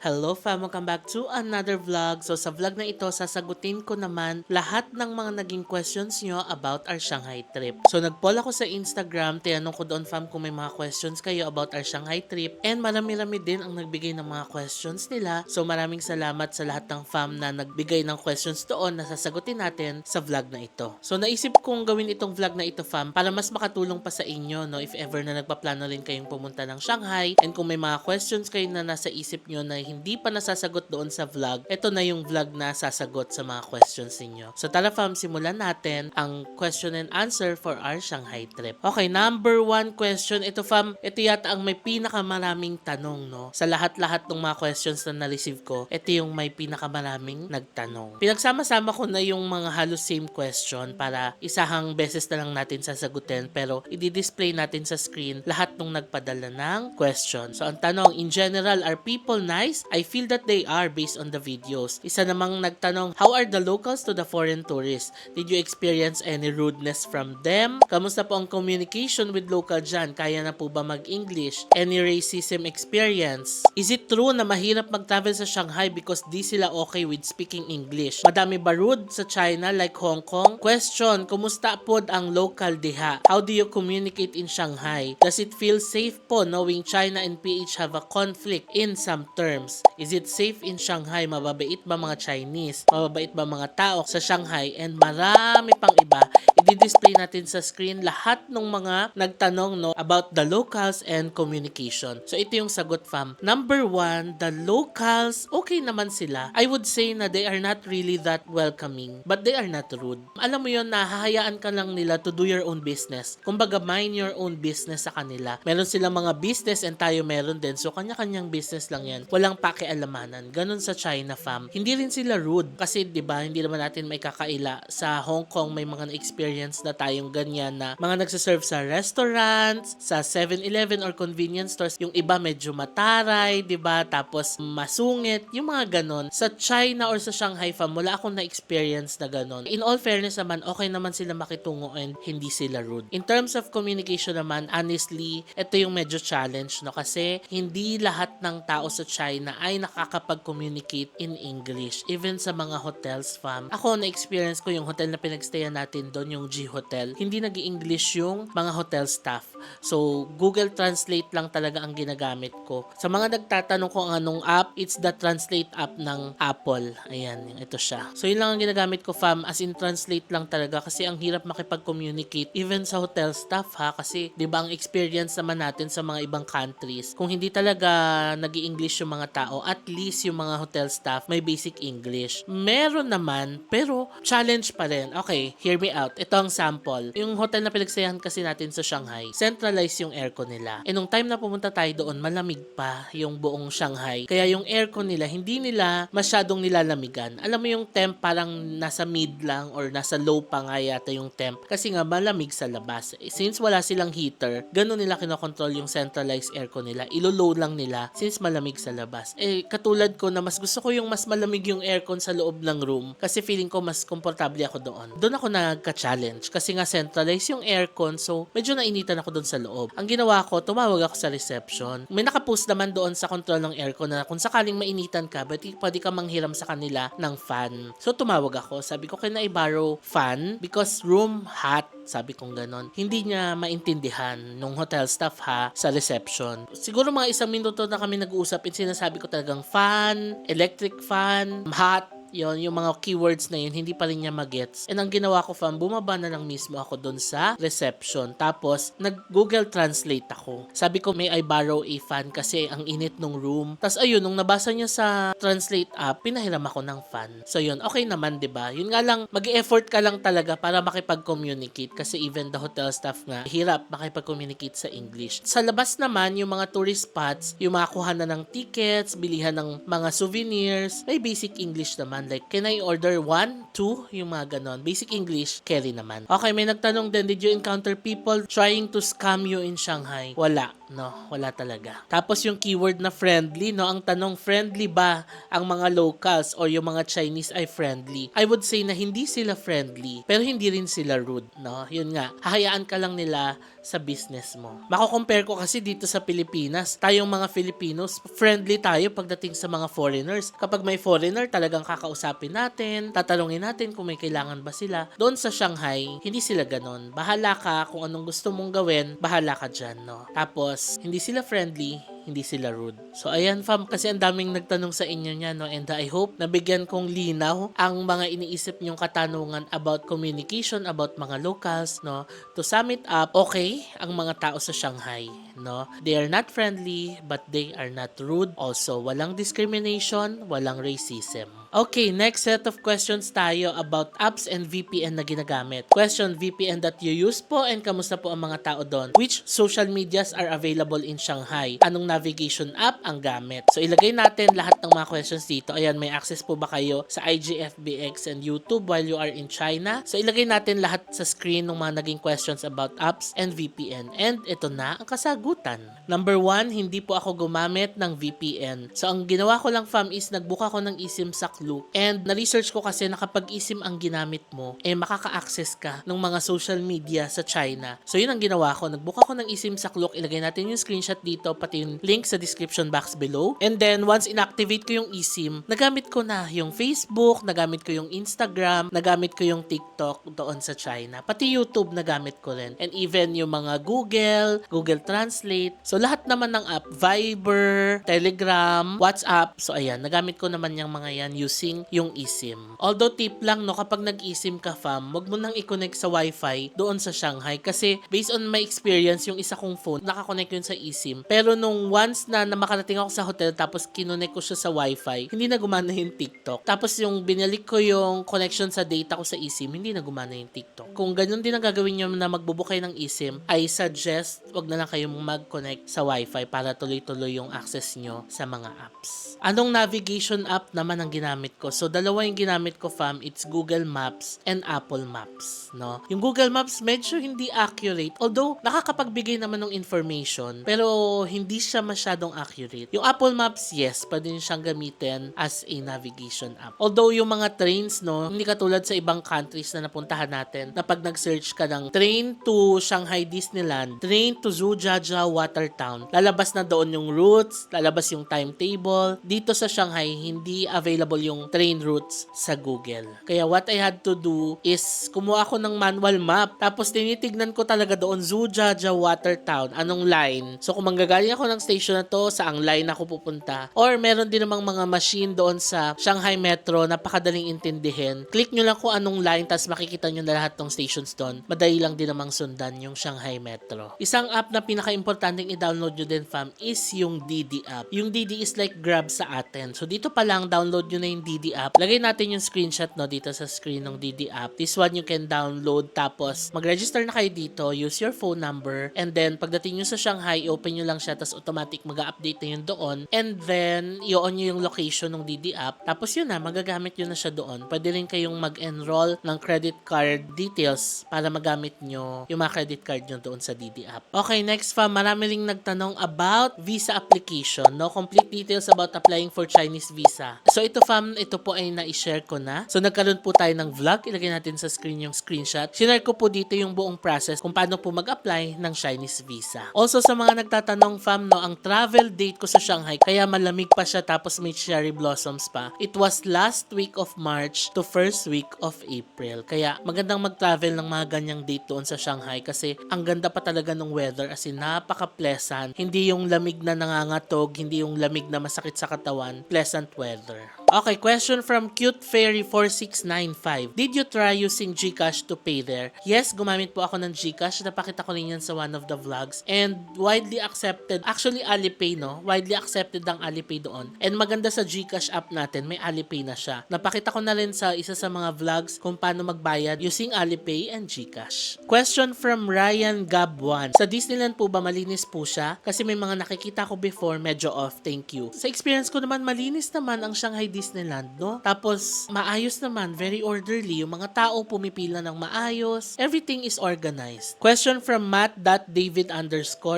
Hello fam, welcome back to another vlog. So sa vlog na ito, sasagutin ko naman lahat ng mga naging questions nyo about our Shanghai trip. So nag-poll ako sa Instagram, tinanong ko doon fam kung may mga questions kayo about our Shanghai trip. And marami-rami din ang nagbigay ng mga questions nila. So maraming salamat sa lahat ng fam na nagbigay ng questions doon na sasagutin natin sa vlog na ito. So naisip kong gawin itong vlog na ito fam para mas makatulong pa sa inyo, no, if ever na nagpaplano rin kayong pumunta ng Shanghai, and kung may mga questions kayo na nasa isip nyo na hindi pa nasasagot doon sa vlog, ito na yung vlog na sasagot sa mga questions ninyo. So tara fam, simulan natin ang question and answer for our Shanghai trip. Okay, number 1 question. Ito fam, ito yata ang may pinakamaraming tanong, no? Sa lahat-lahat ng mga questions na na-receive ko, ito yung may pinakamaraming nagtanong. Pinagsama-sama ko na yung mga halos same question para isahang beses na lang natin sasagutin, pero i-display natin sa screen lahat ng nagpadala ng question. So ang tanong, in general, are people nice? I feel that they are based on the videos. Isa namang nagtanong, how are the locals to the foreign tourists? Did you experience any rudeness from them? Kamusta po ang communication with local dyan? Kaya na po ba mag-English? Any racism experience? Is it true na mahirap mag-travel sa Shanghai because di sila okay with speaking English? Madami ba rude sa China like Hong Kong? Question, kumusta po ang local diha? How do you communicate in Shanghai? Does it feel safe po knowing China and PH have a conflict in some terms? Is it safe in Shanghai? Mababait ba mga Chinese? Mababait ba mga tao sa Shanghai? And marami pang iba. I-display natin sa screen lahat ng mga nagtanong, no, about the locals and communication. So ito yung sagot fam. Number 1, the locals, okay naman sila. I would say na they are not really that welcoming, but they are not rude. Alam mo yun, nahahayaan ka lang nila to do your own business. Kumbaga, mind your own business sa kanila. Meron silang mga business and tayo meron din. So kanya-kanyang business lang yan. Walang pakialamanan. Ganon sa China fam. Hindi rin sila rude kasi 'di ba, hindi naman natin may kakaila. Sa Hong Kong may mga experience na tayong ganyan na mga nagsaserve sa restaurants, sa 7-Eleven or convenience stores. Yung iba medyo mataray, 'di ba? Tapos masungit, yung mga ganon. Sa China or sa Shanghai fam, wala akong na-experience na ganon. In all fairness naman, okay naman sila makitungo and hindi sila rude. In terms of communication naman, honestly, ito yung medyo challenge, no? Kasi hindi lahat ng tao sa China ay nakakapag-communicate in English. Even sa mga hotels fam. Ako, na-experience ko yung hotel na pinagstayan natin doon, yung G Hotel. Hindi nag-i-English yung mga hotel staff. So, Google Translate lang talaga ang ginagamit ko. Sa mga nagtatanong kung anong app, it's the Translate app ng Apple. Ayan, ito siya. So, yun lang ang ginagamit ko fam, as in translate lang talaga kasi ang hirap makipag-communicate even sa hotel staff ha, kasi 'di ba ang experience naman natin sa mga ibang countries, kung hindi talaga nag-i-English yung mga tao, at least yung mga hotel staff may basic English. Meron naman, pero challenge pa rin. Okay, hear me out. Ito ang sample. Yung hotel na pinagsayahan kasi natin sa Shanghai, centralized yung aircon nila. E nung time na pumunta tayo doon, malamig pa yung buong Shanghai. Kaya yung aircon nila, hindi nila masyadong nilalamigan. Alam mo yung temp parang nasa mid lang or nasa low pa nga yata yung temp. Kasi nga malamig sa labas. Since wala silang heater, ganun nila kinokontrol yung centralized aircon nila. Ilo-low lang nila since malamig sa labas. Katulad ko na mas gusto ko yung mas malamig yung aircon sa loob ng room kasi feeling ko mas komportable ako doon. Doon ako nagka-challenge kasi nga centralized yung aircon, so medyo nainitan ako doon sa loob. Ang ginawa ko, tumawag ako sa reception. May nakapost naman doon sa control ng aircon na kung sakaling mainitan ka, pwede ka manghiram sa kanila ng fan. So tumawag ako. Sabi ko, can I borrow fan? Because room hot. Sabi kong ganon. Hindi niya maintindihan nung hotel staff ha sa reception. Siguro mga 1 minuto na kami nag-uusap, sinasabi ko talagang fan, electric fan, hot, yon yung mga keywords na yun, hindi pa rin niya magets. And ang ginawa ko fam, bumaba na lang mismo ako doon sa reception. Tapos, nag-Google Translate ako. Sabi ko, may I borrow a fan kasi ang init nung room. Tapos ayun, nung nabasa niya sa Translate app, pinahiram ako ng fan. So yun, okay naman, 'di ba? Yun nga lang, mag-e-effort ka lang talaga para makipag-communicate kasi even the hotel staff nga, hirap makipag-communicate sa English. Sa labas naman, yung mga tourist spots, yung makakuha na ng tickets, bilihan ng mga souvenirs, may basic English naman. Like, can I order 1, 2? Yung mga ganon. Basic English, carry naman. Okay, may nagtanong din, did you encounter people trying to scam you in Shanghai? Wala. No, wala talaga. Tapos yung keyword na friendly, no? Ang tanong, friendly ba ang mga locals or yung mga Chinese ay friendly? I would say na hindi sila friendly, pero hindi rin sila rude, no? Yun nga, hahayaan ka lang nila sa business mo. Mako-compare ko kasi dito sa Pilipinas, tayong mga Filipinos, friendly tayo pagdating sa mga foreigners. Kapag may foreigner, talagang kakausapin natin, tatanungin natin kung may kailangan ba sila. Doon sa Shanghai, hindi sila ganon. Bahala ka kung anong gusto mong gawin, bahala ka dyan, no? Tapos, hindi sila friendly, hindi sila rude. So ayan fam, kasi ang daming nagtanong sa inyo niya, no, and I hope nabigyan kong linaw ang mga iniisip nyong katanungan about communication, about mga locals, no. To sum it up, okay ang mga tao sa Shanghai, no. They are not friendly but they are not rude. Also, walang discrimination, walang racism. Okay, next set of questions tayo about apps and VPN na ginagamit. Question, VPN that you use po and kamusta po ang mga tao doon? Which social medias are available in Shanghai? Anong navigation app ang gamit? So ilagay natin lahat ng mga questions dito. Ayan, may access po ba kayo sa IG, FBX, and YouTube while you are in China? So ilagay natin lahat sa screen ng mga naging questions about apps and VPN. And ito na ang kasagutan. Number 1, hindi po ako gumamit ng VPN. So ang ginawa ko lang fam is nagbuka ko ng eSIM sa Klook. And na-research ko kasi na kapag eSIM ang ginamit mo, makaka-access ka ng mga social media sa China. So yun ang ginawa ko. Nagbuka ko ng eSIM sa Klook. Ilagay natin yung screenshot dito, pati yung link sa description box below. And then once inactivate ko yung eSIM, nagamit ko na yung Facebook, nagamit ko yung Instagram, nagamit ko yung TikTok doon sa China. Pati YouTube nagamit ko rin. And even yung mga Google Translate. So lahat naman ng app, Viber, Telegram, WhatsApp. So ayan, nagamit ko naman yung mga yan using yung eSIM. Although tip lang, no, kapag nag-eSIM ka fam, wag mo nang i-connect sa Wi-Fi doon sa Shanghai kasi based on my experience, yung isa kong phone, nakakonect yun sa eSIM. Pero nung once na makarating ako sa hotel tapos kinonect ko siya sa Wi-Fi, hindi na gumana yung TikTok. Tapos yung binalik ko yung connection sa data ko sa eSIM, hindi na gumana yung TikTok. Kung ganun din ang gagawin nyo na magbubukay ng eSIM, I suggest wag na lang kayong mag-connect sa Wi-Fi para tuloy-tuloy yung access nyo sa mga apps. Anong navigation app naman ang ginamit ko? So dalawa yung ginamit ko fam, it's Google Maps and Apple Maps, no? Yung Google Maps medyo hindi accurate, although nakakapagbigay naman ng information, pero hindi siya masyadong accurate. Yung Apple Maps, yes, pwede nyo siyang gamitin as a navigation app. Although yung mga trains, no, hindi katulad sa ibang countries na napuntahan natin, na pag nag-search ka ng train to Shanghai Disneyland, train to Zhujiajiao Watertown, lalabas na doon yung routes, lalabas yung timetable. Dito sa Shanghai, hindi available yung train routes sa Google. Kaya what I had to do is kumuha ako ng manual map, tapos tinitignan ko talaga doon Zhujiajiao Watertown, anong line. So kung manggagaling ako ng station na to, saang line ako pupunta. Or meron din namang mga machine doon sa Shanghai Metro, napakadaling intindihin. Click nyo lang kung anong line, tapos makikita nyo na lahat ng stations doon. Madali lang din namang sundan yung Shanghai Metro. Isang app na pinaka-importanting i-download nyo din fam is yung Didi app. Yung Didi is like Grab sa atin. So dito pa lang, download nyo na yung Didi app. Lagay natin yung screenshot, no, dito sa screen ng Didi app. This one you can download, tapos mag-register na kayo dito, use your phone number, and then pagdating nyo sa Shanghai, open nyo lang siya, tapos automatic mag-update na yun doon, and then i-on nyo yung location ng Didi app, tapos yun na, magagamit yun na siya doon. Pwede rin kayong mag-enroll ng credit card details para magamit nyo yung mga credit card nyo doon sa Didi app. Okay, next fam, marami ring nagtanong about visa application, no? Complete details about applying for Chinese visa. So ito fam, ito po ay na-share ko na. So nagkaroon po tayo ng vlog, ilagay natin sa screen yung screenshot. Sinare ko po dito yung buong process kung paano po mag-apply ng Chinese visa. Also sa mga nagtatanong fam, no, ang travel date ko sa Shanghai, kaya malamig pa siya tapos may cherry blossoms pa. It was last week of March to first week of April. Kaya magandang mag-travel ng mga ganyang date doon sa Shanghai kasi ang ganda pa talaga ng weather, as in napaka-pleasant. Hindi yung lamig na nangangatog, hindi yung lamig na masakit sa katawan. Pleasant weather. Okay, question from Cute Fairy 4695. Did you try using GCash to pay there? Yes, gumamit po ako ng GCash. Napakita ko rin yan sa one of the vlogs. And widely accepted. Actually, Alipay, no? Widely accepted ang Alipay doon. And maganda sa GCash app natin, may Alipay na siya. Napakita ko na rin sa isa sa mga vlogs kung paano magbayad using Alipay and GCash. Question from Ryan Gab1. Sa Disneyland po ba malinis po siya? Kasi may mga nakikita ko before, medyo off. Thank you. Sa experience ko naman, malinis naman ang Shanghai Disneyland, no? Tapos, maayos naman, very orderly. Yung mga tao pumipila ng maayos. Everything is organized. Question from Matt.David_,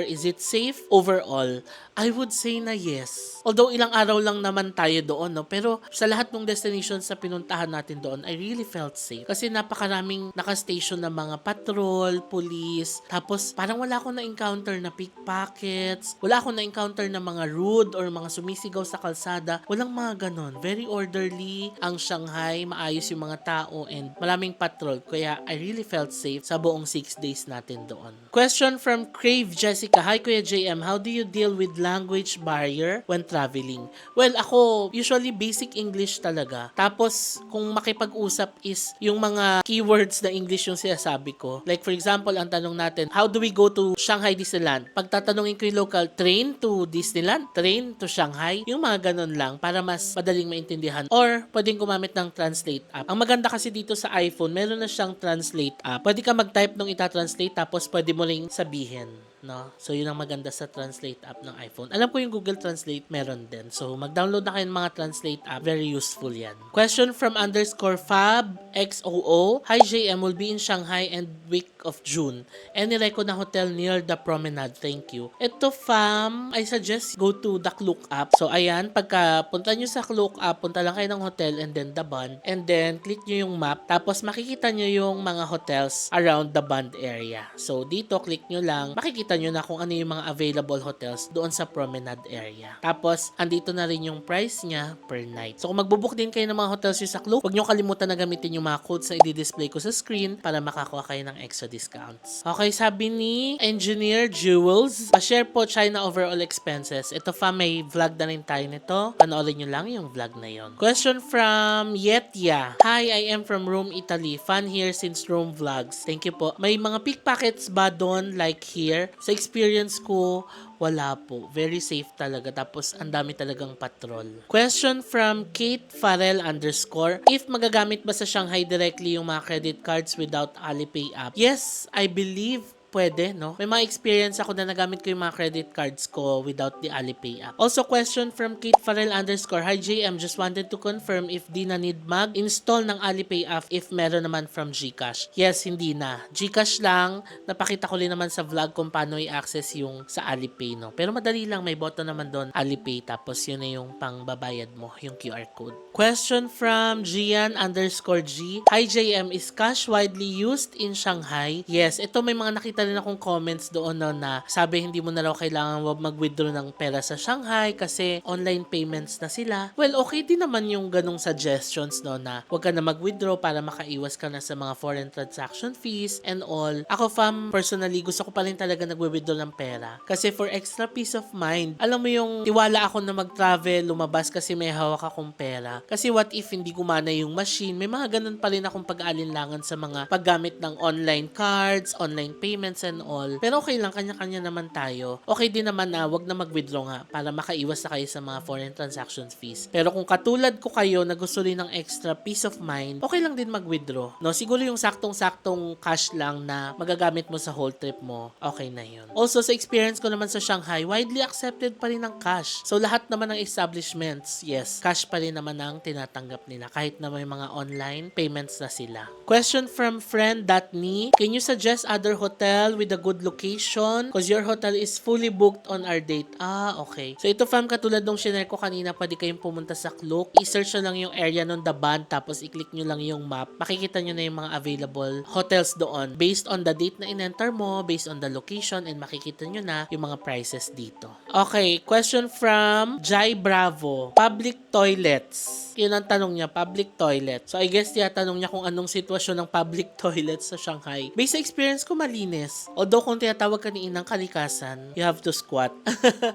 is it safe overall? I would say na yes. Although ilang araw lang naman tayo doon, no? Pero sa lahat ng destinations na pinuntahan natin doon, I really felt safe. Kasi napakaraming nakastation na mga patrol, police. Tapos parang wala akong na-encounter na pickpockets. Wala akong na-encounter na mga rude or mga sumisigaw sa kalsada. Walang mga ganon. Very orderly ang Shanghai. Maayos yung mga tao and maraming patrol. Kaya I really felt safe sa buong 6 days natin doon. Question from Crave Jessica. Hi Kuya JM, how do you deal with language barrier when traveling? Well, ako, usually basic English talaga. Tapos, kung makipag-usap is yung mga keywords na English yung sinasabi ko. Like for example, ang tanong natin, how do we go to Shanghai Disneyland? Pag tatanungin ko yung local, train to Disneyland? Train to Shanghai? Yung mga ganun lang para mas madaling maintindihan. Or, pwedeng gumamit ng translate app. Ang maganda kasi dito sa iPhone, meron na siyang translate app. Pwede ka mag-type nung itatranslate tapos pwede mo ring sabihin. No? So, yun ang maganda sa translate app ng iPhone. Alam ko yung Google Translate meron din. So, mag-download na kayo ng mga translate app. Very useful yan. Question from _FabXOO. Hi JM, will be in Shanghai and week of June. Any reco na hotel near the promenade? Thank you. Ito fam, I suggest go to the Klook app. So, ayan, pagka punta nyo sa Klook app, punta lang kayo ng hotel and then the bund. And then, click nyo yung map. Tapos, makikita nyo yung mga hotels around the bund area. So, dito, click nyo lang. Makikita nyo na kung ano yung mga available hotels doon sa promenade area. Tapos, andito na rin yung price niya per night. So, kung magbubook din kayo ng mga hotels yung sa Klook, huwag nyo kalimutan na gamitin yung mga codes na i-display ko sa screen para makakuha kayo ng extra discounts. Okay, sabi ni Engineer Jewels, pa-share po China overall expenses. Ito fa, may vlog na rin tayo nito. Panoorin nyo lang yung vlog na yon. Question from Yetya. Hi, I am from Rome, Italy. Fun here since Rome vlogs. Thank you po. May mga pickpockets ba doon like here? Sa experience ko, wala po. Very safe talaga. Tapos, ang dami talagang patrol. Question from Kate Farrell _. If magagamit ba sa Shanghai directly yung mga credit cards without Alipay app? Yes, I believe pwede, no? May mga experience ako na nagamit ko yung mga credit cards ko without the Alipay app. Also, question from Kate Farrell _. Hi JM, just wanted to confirm if di na need mag-install ng Alipay app if meron naman from GCash. Yes, hindi na. GCash lang. Napakita ko rin naman sa vlog kung paano i-access yung sa Alipay, no? Pero madali lang. May button naman doon, Alipay. Tapos yun na yung pangbabayad mo, yung QR code. Question from Gian _G. Hi JM, is cash widely used in Shanghai? Yes, ito may mga nakita rin akong comments doon na sabi hindi mo na raw kailangan mag-withdraw ng pera sa Shanghai kasi online payments na sila. Well, okay din naman yung ganong suggestions na huwag ka na mag-withdraw para makaiwas ka na sa mga foreign transaction fees and all. Ako fam, personally, gusto ko pa rin talaga nag-withdraw ng pera. Kasi for extra peace of mind, alam mo yung tiwala ako na mag-travel, lumabas kasi may hawak akong pera. Kasi what if hindi gumana yung machine? May mga ganun pa rin akong pag-aalinlangan sa mga paggamit ng online cards, online payments and all. Pero okay lang, kanya-kanya naman tayo. Okay din naman na wag na mag-withdraw nga para makaiwas na kayo sa mga foreign transaction fees. Pero kung katulad ko kayo na gusto rin ng extra peace of mind, okay lang din mag-withdraw. No, siguro yung saktong-saktong cash lang na magagamit mo sa whole trip mo, okay na yun. Also, sa experience ko naman sa Shanghai, widely accepted pa rin ng cash. So, lahat naman ng establishments, yes, cash pa rin naman ang tinatanggap nila kahit na may mga online payments na sila. Question from friend.me. Can you suggest other hotel with a good location? Because your hotel is fully booked on our date. Ah, okay. So, ito fam, katulad nung shinare ko kanina, pwede kayong pumunta sa Klook. I-search nyo lang yung area nun, the band, tapos i-click nyo lang yung map. Makikita nyo na yung mga available hotels doon. Based on the date na in-enter mo, based on the location, and makikita nyo na yung mga prices dito. Okay, question from Jai Bravo. Public toilets. Yun ang tanong niya, public toilet. So, I guess tanong niya kung anong sitwasyon ng public toilets sa Shanghai. Based sa experience ko, malinis. Although, kung tinatawag ka ni inang kalikasan, you have to squat.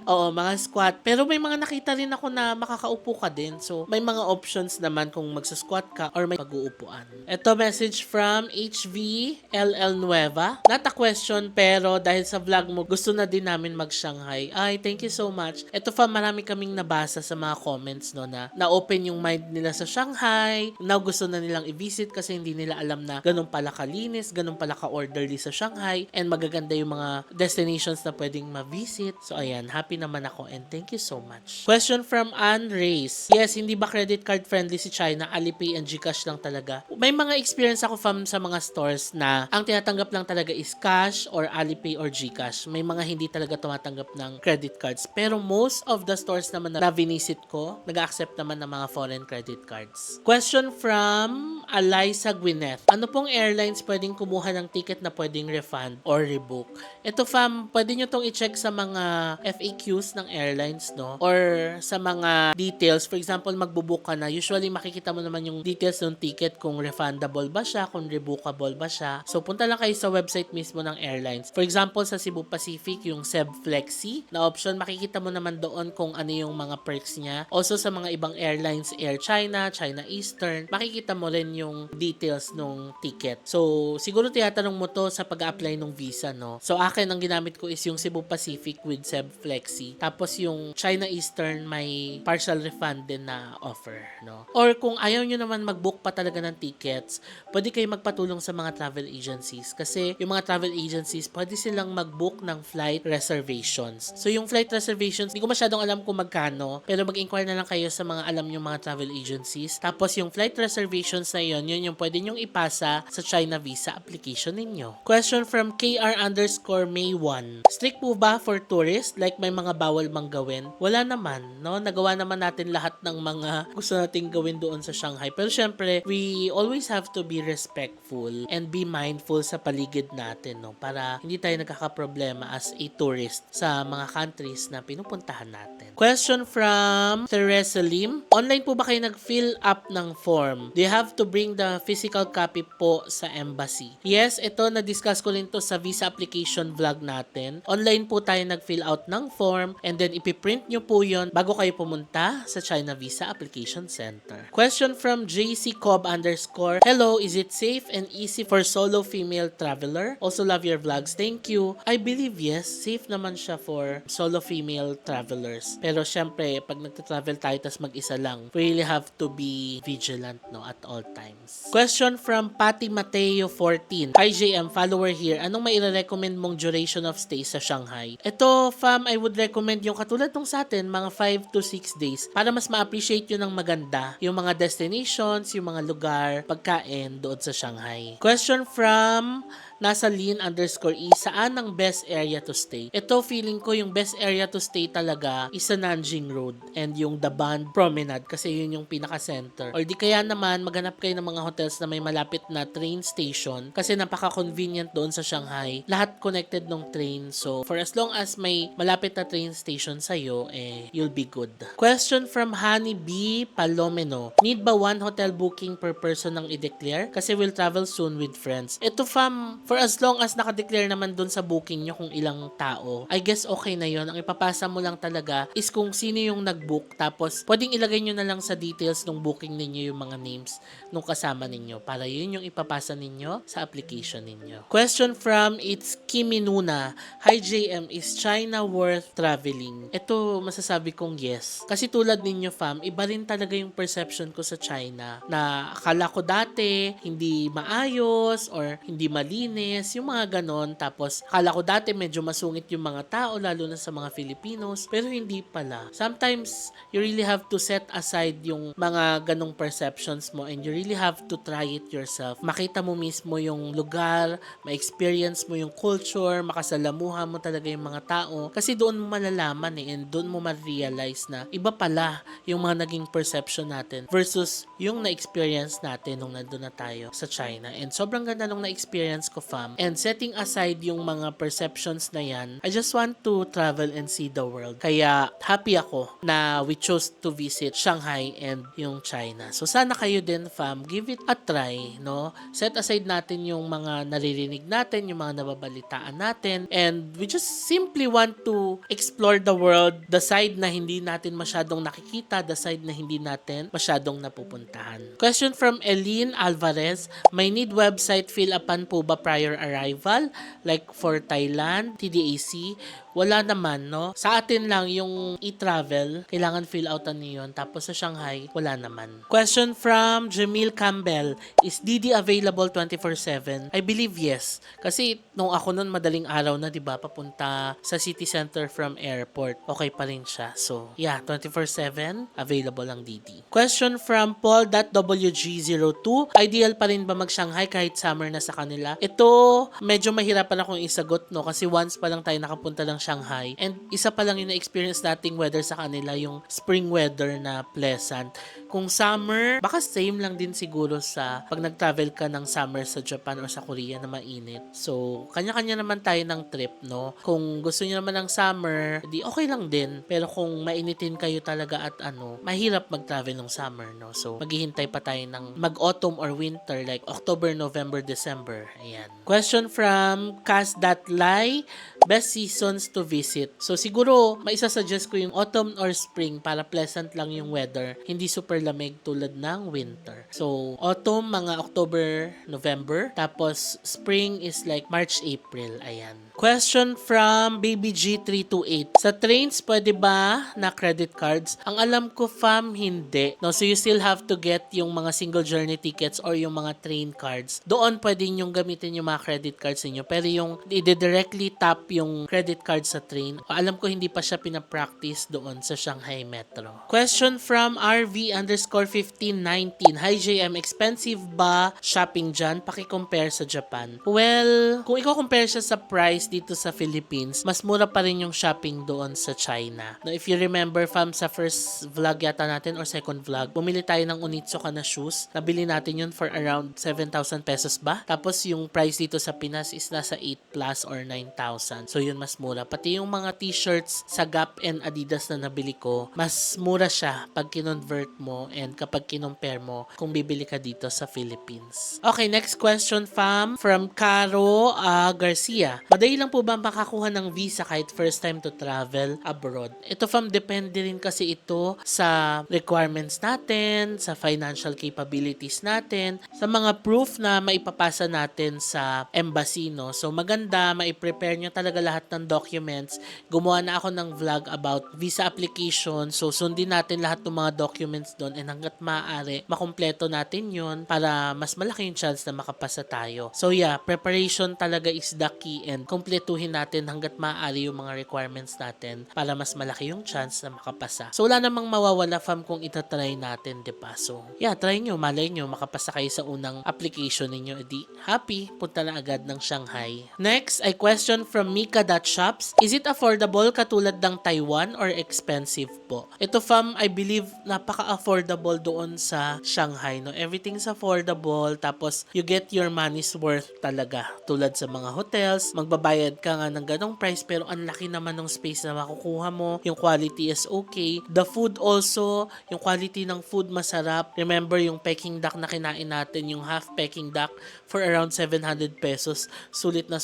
Oo, mga squat. Pero may mga nakita rin ako na makakaupo ka din. So, may mga options naman kung magsa-squat ka or may pag-uupuan. Ito, message from HVLL Nueva. Not a question, pero dahil sa vlog mo, gusto na din namin mag-Shanghai. Ay, thank you so much. Ito fam, marami kaming nabasa sa mga comments no na na-open yung mind nila sa Shanghai. Now gusto na nilang i-visit kasi hindi nila alam na ganun pala kalinis, ganun pala ka-orderly sa Shanghai, and magaganda yung mga destinations na pwedeng ma-visit. So ayan, happy naman ako and thank you so much. Question from Anne Reyes. Yes, hindi ba credit card friendly si China? Alipay and GCash lang talaga. May mga experience ako fam sa mga stores na ang tinatanggap lang talaga is cash or Alipay or GCash. May mga hindi talaga tumatanggap ng credit cards. Pero most of the stores naman na visit ko, nag-accept naman ng mga foreign credit cards. Question from Eliza Gwyneth. Ano pong airlines pwedeng kumuha ng ticket na pwedeng refund or rebook? Ito fam, pwede nyo tong i-check sa mga FAQs ng airlines, no? Or sa mga details. For example, magbubook ka na. Usually, makikita mo naman yung details ng ticket kung refundable ba siya, kung rebookable ba siya. So, punta lang kayo sa website mismo ng airlines. For example, sa Cebu Pacific, yung Ceb Flexi na option, makikita mo naman doon kung ano yung mga perks niya. Also, sa mga ibang airlines, Air China, China Eastern, makikita mo rin yung details ng ticket. So, siguro tinatanong mo to sa pag-apply ng visa, no? So, akin, ang ginamit ko is yung Cebu Pacific with Ceb Flexi. Tapos, yung China Eastern, may partial refund din na offer, no? Or kung ayaw nyo naman mag-book pa talaga ng tickets, pwede kayo magpatulong sa mga travel agencies. Kasi yung mga travel agencies, pwede silang mag-book ng flight reservations. So, yung flight reservations, hindi ko masyadong alam kung magkano, pero mag-inquire na lang kayo sa mga alam yung mga travel agencies. Tapos, yung flight reservations na yun yung pwede nyong ipasa sa China visa application ninyo. Question from KR_May 1. Strict po ba for tourists? Like, may mga bawal mang gawin? Wala naman, no? Nagawa naman natin lahat ng mga gusto nating gawin doon sa Shanghai. Pero syempre, we always have to be respectful and be mindful sa paligid natin, no? Para hindi tayo nagkakaproblema as a tourist sa mga countries na pinupuntahan natin. Question from Teresa Lim. Online po ba kayo nag-fill up ng form? Do you have to bring the physical copy po sa embassy? Yes, ito na-discuss ko rin to sa visa application vlog natin. Online po tayo nag-fill out ng form and then ipiprint nyo po yon bago kayo pumunta sa China Visa Application Center. Question from JC Cobb_. Hello, is it safe and easy for solo female traveler? Also love your vlogs. Thank you. I believe yes, safe naman siya for solo female travelers. Pero syempre, pag nagta-travel tayo tas mag-isa lang, we really have to be vigilant, no, at all times. Question from Patty Mateo 14. Hi JM, follower here. Anong mai-recommend mong duration of stay sa Shanghai? Ito, fam, I would recommend yung katulad nung sa atin, mga 5 to 6 days para mas ma-appreciate yun ng maganda yung mga destinations, yung mga lugar, pagkain doon sa Shanghai. Question from Nasalin_E. Saan ang best area to stay? Ito, feeling ko yung best area to stay talaga is sa Nanjing Road and yung Daban Promenade kasi yun yung pinaka-center. Or di kaya naman, maghanap kayo ng mga hotels na may malapit na train station kasi napaka-convenient doon sa Shanghai. Lahat connected ng train. So, for as long as may malapit na train station sa'yo, you'll be good. Question from Honey B. Palomeno. Need ba one hotel booking per person ang i-declare? Kasi we'll travel soon with friends. Ito fam, for as long as naka-declare naman dun sa booking nyo kung ilang tao, I guess okay na yon. Ang ipapasa mo lang talaga is kung sino yung nag-book. Tapos, pwedeng ilagay nyo na lang sa details ng booking ninyo yung mga names nung kasama ninyo para yun yung ipapasa ninyo sa application ninyo. Question from It's Kiminuna. Hi JM, is China worth traveling? Ito, masasabi kong yes. Kasi tulad ninyo fam, iba rin talaga yung perception ko sa China na akala ko dati hindi maayos or hindi malinis, yung mga ganon. Tapos, akala ko dati medyo masungit yung mga tao, lalo na sa mga Filipinos. Pero hindi pala. Sometimes, you really have to set aside yung mga ganong perceptions mo and you really have to try it yourself. Makita mo mismo yung lugar, ma-experience mo yung culture, makasalamuha mo talaga yung mga tao. Kasi doon mo malalaman and doon mo ma-realize na iba pala yung mga naging perception natin versus yung na-experience natin nung nandun na tayo sa China. And sobrang ganda nung na-experience ko fam. And setting aside yung mga perceptions na yan, I just want to travel and see the world. Kaya happy ako na we chose to visit Shanghai and yung China. So sana kayo din fam, give it a try, no? Set aside natin yung mga naririnig natin, yung mga nababalitaan natin, and we just simply want to explore the world, the side na hindi natin masyadong nakikita, the side na hindi natin masyadong napupuntahan. Question from Eileen Alvarez. May need website fill upan po ba prior arrival? Like for Thailand, TDAC? wala naman, no? Sa atin lang yung e-travel, kailangan fill outan niyo yun. Tapos sa Shanghai, wala naman. Question from Jamil Campbell, is DD available 24/7? I believe yes. Kasi nung ako nun madaling araw na, 'di ba, papunta sa city center from airport, okay pa rin siya. So, yeah, 24/7 available ang DD. Question from Paul.wg02, ideal pa rin ba mag-Shanghai kahit summer na sa kanila? Ito, medyo mahirapan akong isagot, no, kasi once pa lang tayo nakapunta ng Shanghai and isa pa lang yung na-experience nating weather sa kanila, yung spring weather na pleasant. Kung summer, baka same lang din siguro sa pag nag-travel ka ng summer sa Japan or sa Korea na mainit. So, kanya-kanya naman tayo ng trip, no? Kung gusto niyo naman ng summer, di okay lang din. Pero kung mainitin kayo talaga at mahirap mag-travel ng summer, no? So, maghihintay pa tayo ng mag-autumn or winter like October, November, December. Ayan. Question from Cas.Lai, best seasons to visit. So, siguro, maisasuggest ko yung autumn or spring para pleasant lang yung weather. Hindi super lamig tulad ng winter. So, autumn, mga October, November. Tapos, spring is like March, April. Ayan. Question from BabyG328. Sa trains, pwede ba na credit cards? Ang alam ko, fam, hindi. No, so you still have to get yung mga single journey tickets or yung mga train cards. Doon pwede nyong gamitin yung mga credit cards ninyo. Pero yung i-directly tap yung credit card sa train, alam ko hindi pa siya pinapractice doon sa Shanghai Metro. Question from RV_1519. Hi JM, expensive ba shopping dyan? Paki-compare sa Japan. Well, kung i-compare siya sa price dito sa Philippines, mas mura pa rin yung shopping doon sa China. Now, if you remember, fam, sa first vlog yata natin or second vlog, bumili tayo ng Onitsuka na shoes. Nabili natin yun for around 7,000 pesos ba? Tapos yung price dito sa Pinas is nasa 8 plus or 9,000. So yun mas mura. Pati yung mga t-shirts sa Gap and Adidas na nabili ko, mas mura siya pag kinonvert mo and kapag kinompare mo kung bibili ka dito sa Philippines. Okay, next question, fam, from Caro Garcia. Madali lang po ba makakuha ng visa kahit first time to travel abroad? Ito, fam, depende rin kasi ito sa requirements natin, sa financial capabilities natin, sa mga proof na maipapasa natin sa embassy, no? So, maganda, maiprepare nyo talaga lahat ng documents. Gumawa na ako ng vlog about visa application. So, sundin natin lahat ng mga documents doon and hanggat maaari, makumpleto natin yun para mas malaki yung chance na makapasa tayo. So, yeah, preparation talaga is the key and kumpletuhin natin hanggat maaari yung mga requirements natin para mas malaki yung chance na makapasa. So, wala namang mawawala, fam, kung itatry natin, diba? So, yeah, try nyo, malay nyo, makapasa kayo sa unang application ninyo. Edi, happy, punta na agad ng Shanghai. Next, ay question from Mika.shops. Is it affordable katulad ng Taiwan or expensive po? Ito, fam, I believe napaka-affordable doon sa Shanghai, no? Everything's affordable, tapos you get your money's worth talaga. Tulad sa mga hotels, magbabayad ka nga ng ganong price pero ang laki naman ng space na makukuha mo. Yung quality is okay. The food also, yung quality ng food masarap. Remember yung Peking duck na kinain natin, yung half Peking duck for around 700 pesos. Sulit na,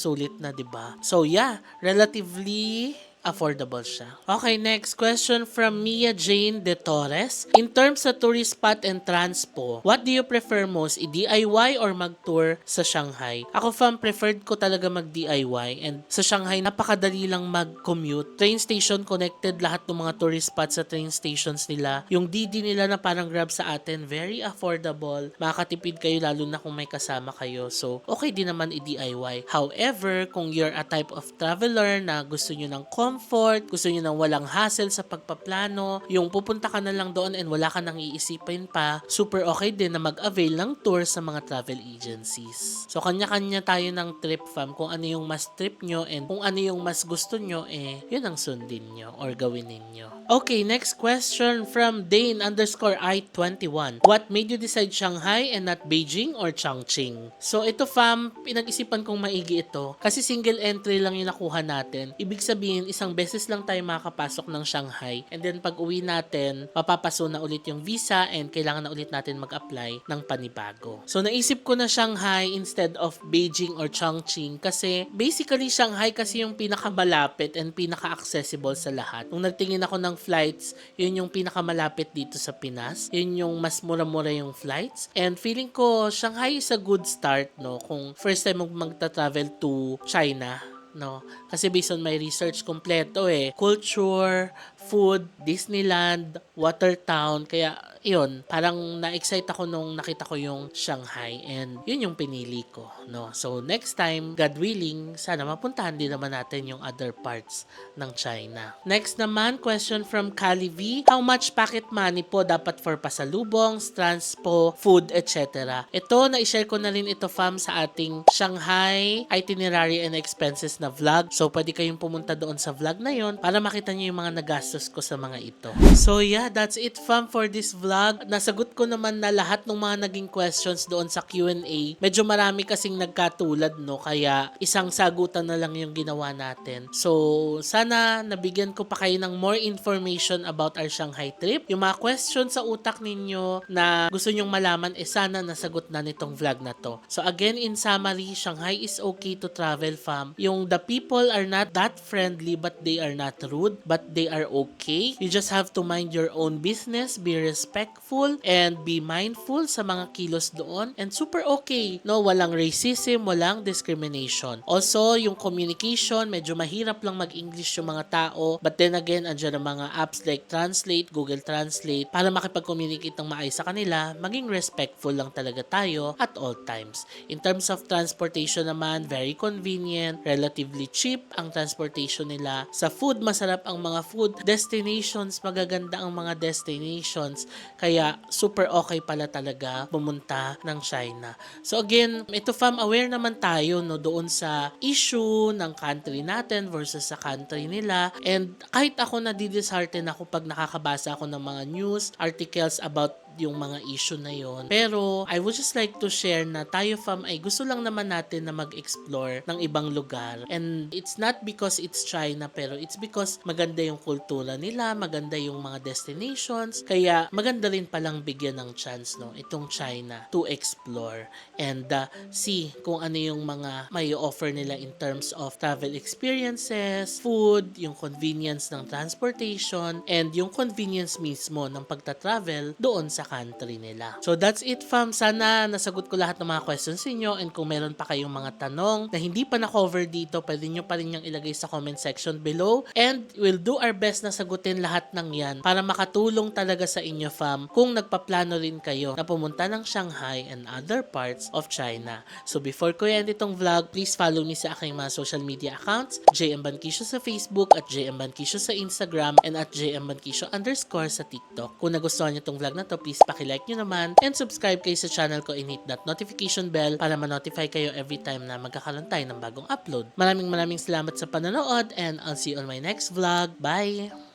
'di ba? So yeah, relatively affordable siya. Okay, next question from Mia Jane De Torres. In terms sa tourist spot and transpo, what do you prefer most, i-DIY or mag-tour sa Shanghai? Ako, fam, preferred ko talaga mag-DIY and sa Shanghai, napakadali lang mag-commute. Train station connected lahat ng mga tourist spots sa train stations nila. Yung DD nila na parang Grab sa atin, very affordable. Makakatipid kayo lalo na kung may kasama kayo. So, okay din naman i-DIY. However, kung you're a type of traveler na gusto nyo ng comfort, gusto nyo ng walang hassle sa pagpaplano, yung pupunta ka na lang doon and wala ka nang iisipin pa, super okay din na mag-avail ng tour sa mga travel agencies. So, kanya-kanya tayo ng trip, fam. Kung ano yung mas trip nyo and kung ano yung mas gusto nyo, yun ang sundin nyo or gawin ninyo. Okay, next question from Dane_I21. What made you decide Shanghai and not Beijing or Chongqing? So, ito, fam, pinag-isipan kong maigi ito kasi single entry lang yung nakuha natin. Ibig sabihin, isang beses lang tayo makakapasok ng Shanghai and then pag uwi natin, mapapaso na ulit yung visa and kailangan na ulit natin mag-apply ng panibago. So naisip ko na Shanghai instead of Beijing or Chongqing kasi basically Shanghai kasi yung pinakamalapit and pinaka-accessible sa lahat. Nung nagtingin ako ng flights, yun yung pinakamalapit dito sa Pinas. Yun yung mas mura-mura yung flights. And feeling ko Shanghai is a good start, no? Kung first time mo magta-travel to China, no? Kasi based on my research, kompleto eh. Culture, food, Disneyland, water town, kaya yun, parang na-excite ako nung nakita ko yung Shanghai and yun yung pinili ko, no? So next time, God willing, sana mapuntahan din naman natin yung other parts ng China. Next naman, question from Kali V. How much pocket money po dapat for pasalubongs, transpo, food, etc.? Ito, na-share ko na rin ito fam sa ating Shanghai itinerary and expenses na vlog. So pwede kayong pumunta doon sa vlog na yon para makita niyo yung mga nagastos ko sa mga ito. So yeah, that's it fam for this vlog. Nasagot ko naman na lahat ng mga naging questions doon sa Q&A. Medyo marami kasing nagkatulad, no? Kaya isang sagutan na lang yung ginawa natin. So sana nabigyan ko pa kayo ng more information about our Shanghai trip. Yung mga questions sa utak ninyo na gusto nyong malaman, sana nasagot na nitong vlog na to. So again, in summary, Shanghai is okay to travel fam. Yung the people are not that friendly but they are not rude, but they are okay. You just have to mind your own business, be respectful, and be mindful sa mga kilos doon. And super okay, no? Walang racism, walang discrimination. Also, yung communication, medyo mahirap lang mag-English yung mga tao. But then again, andyan ang mga apps like Translate, Google Translate, para makipag-communicate ng maayos sa kanila, maging respectful lang talaga tayo at all times. In terms of transportation naman, very convenient, relatively cheap ang transportation nila. Sa food, masarap ang mga food. Destinations, magaganda ang mga destinations. Kaya super okay pala talaga pumunta ng China. So again, ito fam, aware naman tayo no doon sa issue ng country natin versus sa country nila. And kahit ako nadidishearten ako pag nakakabasa ako ng mga news, articles about yung mga issue na yon. Pero I would just like to share na tayo fam ay gusto lang naman natin na mag-explore ng ibang lugar. And it's not because it's China, pero it's because maganda yung kultura nila, maganda yung mga destinations. Kaya maganda rin palang bigyan ng chance, no, itong China to explore and see kung ano yung mga may offer nila in terms of travel experiences, food, yung convenience ng transportation, and yung convenience mismo ng pagta-travel doon sa country nila. So that's it fam. Sana nasagot ko lahat ng mga questions niyo, and kung meron pa kayong mga tanong na hindi pa na-cover dito, pwede nyo pa rin yung ilagay sa comment section below, and we'll do our best na sagutin lahat ng yan para makatulong talaga sa inyo fam kung nagpaplano rin kayo na pumunta ng Shanghai and other parts of China. So before ko end itong vlog, please follow me sa aking mga social media accounts, JM Banquisio sa Facebook, at JM Banquisio sa Instagram, and at JM Banquisio _ sa TikTok. Kung nagustuhan nyo itong vlog na to, please paki-like nyo naman and subscribe kayo sa channel ko and hit that notification bell para ma-notify kayo every time na magkakaroon tayo ng bagong upload. Maraming salamat sa panonood, and I'll see you on my next vlog. Bye!